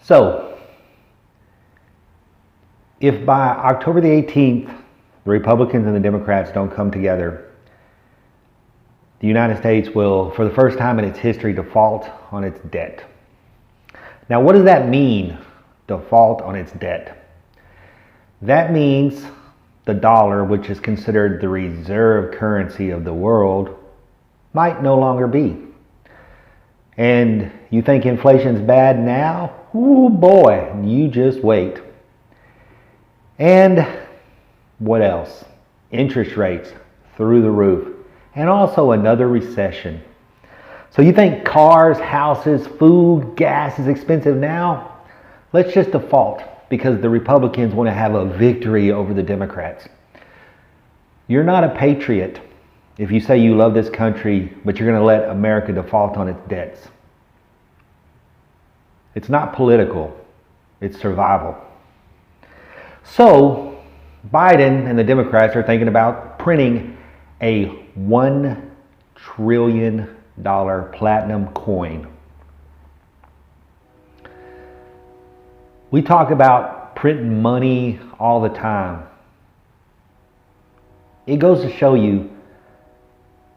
So, if by October the 18th, the Republicans and the Democrats don't come together, the United States will, for the first time in its history, default on its debt. Now, what does that mean, default on its debt? That means the dollar, which is considered the reserve currency of the world, might no longer be. And you think inflation's bad now? Ooh boy, you just wait. And what else? Interest rates through the roof. And also another recession. So you think cars, houses, food, gas is expensive now? Let's just default because the Republicans want to have a victory over the Democrats. You're not a patriot if you say you love this country, but you're going to let America default on its debts. It's not political, it's survival. So, Biden and the Democrats are thinking about printing a $1 trillion platinum coin. We talk about printing money all the time. It goes to show you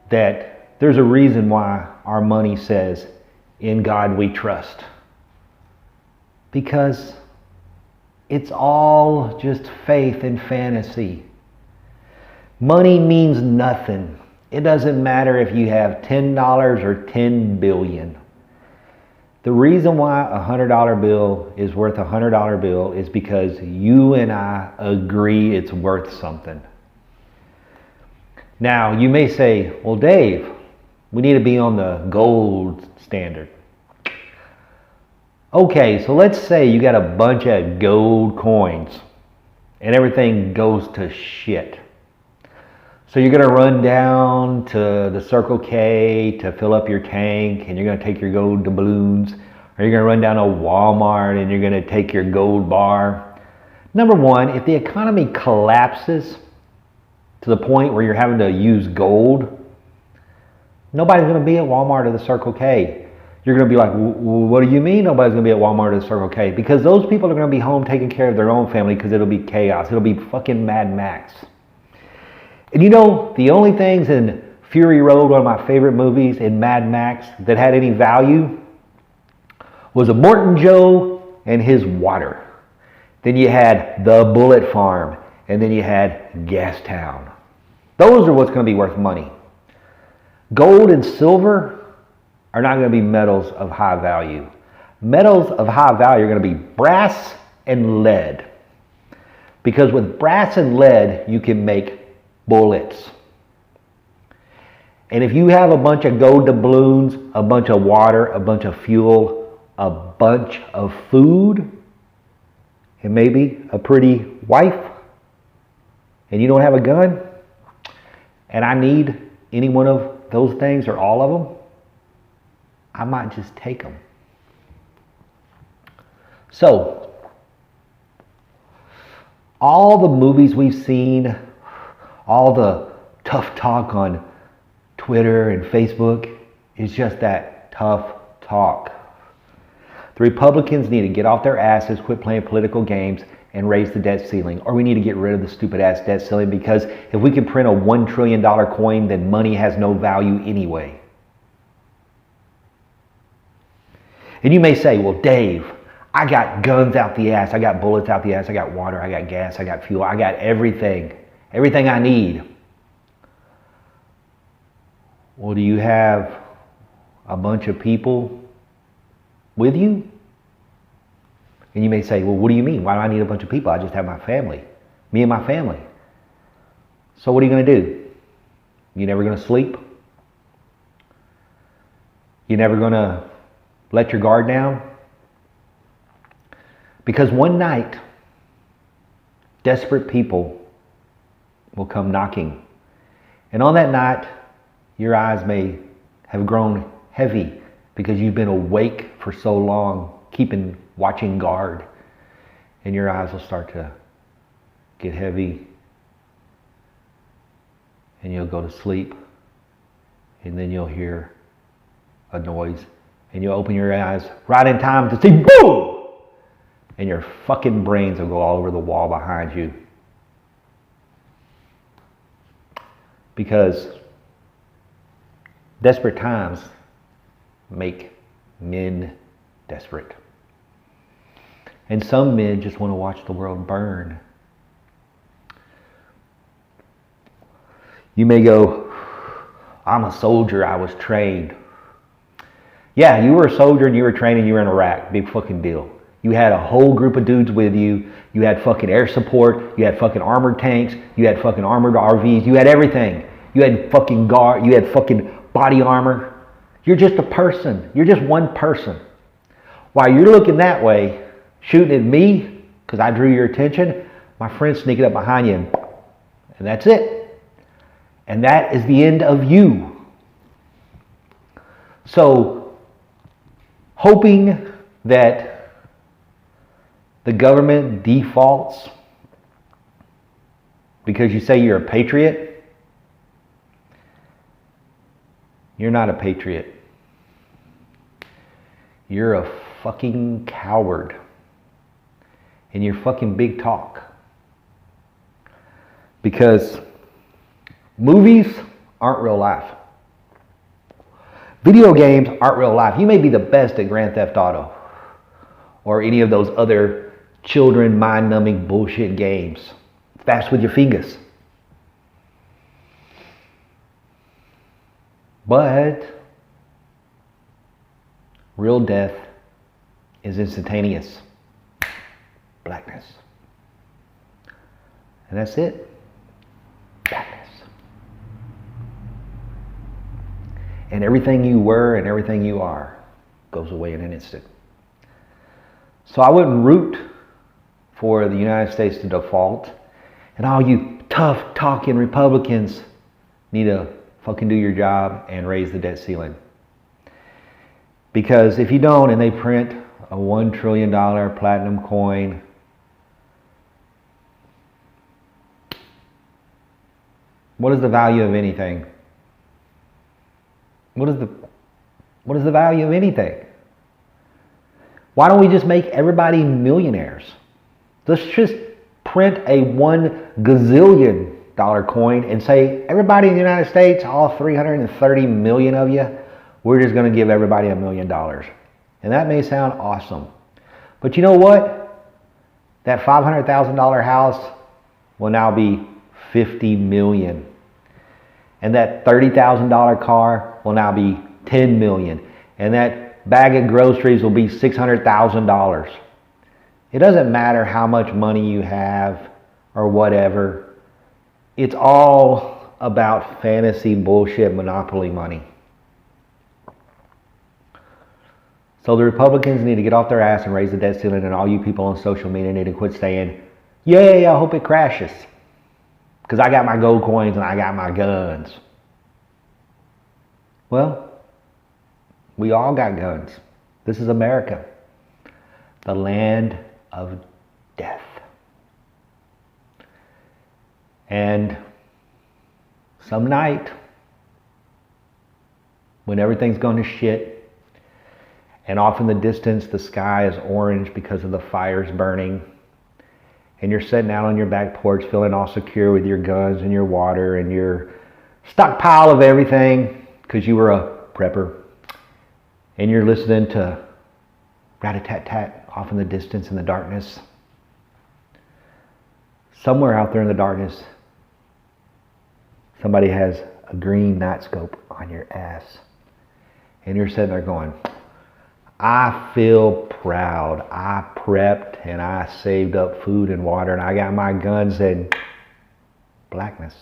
that there's a reason why our money says, "In God we trust." Because it's all just faith and fantasy. Money means nothing. It doesn't matter if you have $10 or 10 billion. The reason why a $100 bill is worth a $100 bill is because you and I agree it's worth something. Now, you may say, well, Dave, we need to be on the gold standard. Okay, so let's say you got a bunch of gold coins and everything goes to shit. So you're going to run down to the Circle K to fill up your tank and you're going to take your gold doubloons, or you're going to run down to Walmart and you're going to take your gold bar. Number one, if the economy collapses to the point where you're having to use gold, nobody's going to be at Walmart or the Circle K. You're going to be like, what do you mean nobody's going to be at Walmart or the Circle K? Because those people are going to be home taking care of their own family because it'll be chaos. It'll be fucking Mad Max. And you know, the only things in Fury Road, one of my favorite movies, in Mad Max that had any value was a Morton Joe and his water. Then you had the Bullet Farm, and then you had Gastown. Those are what's going to be worth money. Gold and silver are not going to be metals of high value. Metals of high value are going to be brass and lead. Because with brass and lead, you can make bullets. And if you have a bunch of gold doubloons, a bunch of water, a bunch of fuel, a bunch of food, and maybe a pretty wife, and you don't have a gun, and I need any one of those things or all of them, I might just take them. So, all the movies we've seen, all the tough talk on Twitter and Facebook is just that tough talk. The Republicans need to get off their asses, quit playing political games, and raise the debt ceiling. Or we need to get rid of the stupid ass debt ceiling, because if we can print a $1 trillion coin, then money has no value anyway. And you may say, well, Dave, I got guns out the ass, I got bullets out the ass, I got water, I got gas, I got fuel, I got everything I need. Well, do you have a bunch of people with you? And you may say, well, what do you mean? Why do I need a bunch of people? I just have my family, me and my family. So what are you going to do? You never going to sleep? You never going to let your guard down? Because one night, desperate people will come knocking. And on that night, your eyes may have grown heavy because you've been awake for so long, watching guard. And your eyes will start to get heavy. And you'll go to sleep. And then you'll hear a noise. And you'll open your eyes right in time to see, boom! and your fucking brains will go all over the wall behind you. Because desperate times make men desperate. And some men just want to watch the world burn. You may go, I'm a soldier, I was trained. Yeah, you were a soldier and you were trained and you were in Iraq. Big fucking deal. You had a whole group of dudes with you. You had fucking air support. You had fucking armored tanks. You had fucking armored RVs. You had everything. You had fucking guard. You had fucking body armor. You're just a person. You're just one person. While you're looking that way, shooting at me, because I drew your attention, my friend's sneaking up behind you, and that's it. And that is the end of you. So, hoping that the government defaults because you say you're a patriot, you're not a patriot. You're a fucking coward. And you're fucking big talk. Because movies aren't real life. Video games aren't real life. You may be the best at Grand Theft Auto or any of those other children mind-numbing bullshit games. Fast with your fingers. But real death is instantaneous. Blackness. And that's it. Blackness. And everything you were and everything you are goes away in an instant. So I wouldn't root for the United States to default. And all you tough talking Republicans need to fucking do your job and raise the debt ceiling. Because if you don't and they print a $1 trillion platinum coin, what is the value of anything? What is the value of anything? Why don't we just make everybody millionaires? Let's just print a $1 gazillion coin and say, everybody in the United States, all 330 million of you, we're just going to give everybody $1 million. And that may sound awesome. But you know what? That $500,000 house will now be $50 million. And that $30,000 car will now be $10 million. And that bag of groceries will be $600,000. It doesn't matter how much money you have or whatever. It's all about fantasy bullshit monopoly money. So the Republicans need to get off their ass and raise the debt ceiling, and all you people on social media need to quit saying, yay, I hope it crashes. Because I got my gold coins and I got my guns. Well, we all got guns. This is America. The land of death. And some night, when everything's going to shit, and off in the distance the sky is orange because of the fires burning, and you're sitting out on your back porch feeling all secure with your guns and your water and your stockpile of everything because you were a prepper, and you're listening to rat-a-tat-tat off in the distance in the darkness. Somewhere out there in the darkness, somebody has a green night scope on your ass. And you're sitting there going, I feel proud. I prepped and I saved up food and water and I got my guns and blackness.